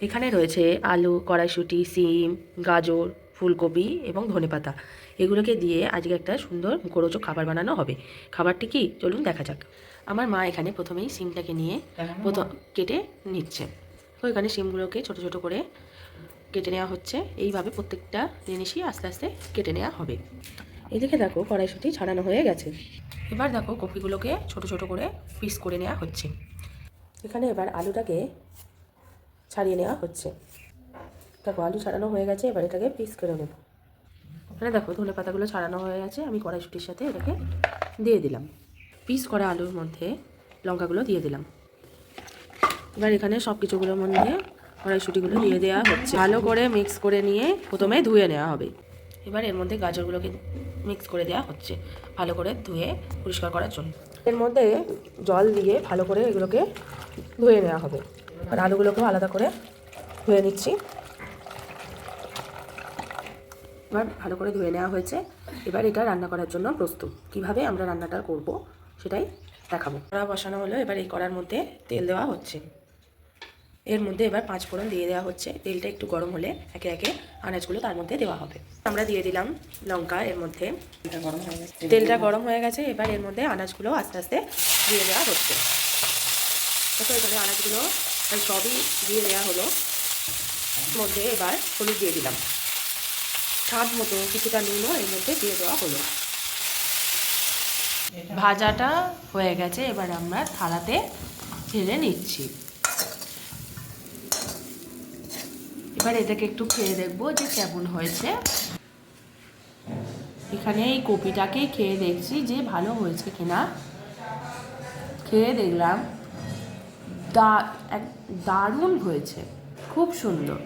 এখানে রয়েছে আলু, কড়াইশুঁটি, সিম, গাজর, ফুলকপি এবং ধনেপাতা। এগুলোকে দিয়ে আজকে একটা সুন্দর মুখরোচক খাবার বানানো হবে। খাবারটি কি চলুন দেখা যাক। আমার মা এখানে প্রথমেই সিমটাকে নিয়ে কেটে নিচ্ছে। তো এখানে সিমগুলোকে ছোট ছোট করে কেটে নেওয়া হচ্ছে। এইভাবে প্রত্যেকটা জিনিসই আস্তে আস্তে কেটে নেওয়া হবে। এদিকে দেখো কড়াইশুঁটি ছাড়ানো হয়ে গেছে। এবার দেখো কপিগুলোকে ছোট ছোট করে পিস করে নেওয়া হচ্ছে। এখানে এবার আলুটাকে ছাড়িয়ে নেওয়া হচ্ছে। দেখো আলু ছাড়ানো হয়ে গেছে, এবার এটাকে পিস করে নেব। এখানে দেখো ধনে পাতাগুলো ছাড়ানো হয়ে গেছে, আমি কড়াইশুঁটির সাথে এটাকে দিয়ে দিলাম। পিস করা আলুর মধ্যে লঙ্কাগুলো দিয়ে দিলাম। এবার এখানে সব কিছুগুলোর মধ্যে কড়াইশুঁটিগুলো দিয়ে দেওয়া হচ্ছে। ভালো করে মিক্স করে নিয়ে প্রথমে ধুয়ে নেওয়া হবে। এবার এর মধ্যে গাজরগুলোকে মিক্স করে দেওয়া হচ্ছে ভালো করে ধুয়ে পরিষ্কার করার জন্য। এর মধ্যে জল দিয়ে ভালো করে এগুলোকে ধুয়ে নেওয়া হবে। আর আলুগুলোকেও আলাদা করে ধুয়ে নিচ্ছি। এবার ভালো করে ধুয়ে নেওয়া হয়েছে। এবার এটা রান্না করার জন্য প্রস্তুত। কিভাবে আমরা রান্নাটা করব সেটাই দেখাবো। কড়া বসানো হলো, এবার এই কড়ার মধ্যে তেল দেওয়া হচ্ছে। এর মধ্যে এবার 5 ফোড়ন দিয়ে দেওয়া হচ্ছে। তেলটা একটু গরম হলে একে একে আনাজগুলো তার মধ্যে দেওয়া হবে। আমরা দিয়ে দিলাম লঙ্কা এর মধ্যে। তেলটা গরম হয়ে গেছে, এবার এর মধ্যে আনাজগুলো আস্তে আস্তে দিয়ে দেওয়া হচ্ছে। দেখো এখানে আনাজগুলো সবই দিয়ে দেওয়া হলো। মধ্যে এবার হলুদ দিয়ে দিলাম, স্বাদ মতো কিছুটা নুনও এর মধ্যে দিয়ে দেওয়া হলো। ভাজাটা হয়ে গেছে, এবার আমরা থালাতে ঢেলে নিচ্ছি। এবার এটাকে একটু খেয়ে দেখবো যে কেমন হয়েছে। এখানে এই কপিটাকে খেয়ে দেখছি যে ভালো হয়েছে কিনা। খেয়ে দেখলাম দারুণ হয়েছে, খুব সুন্দর।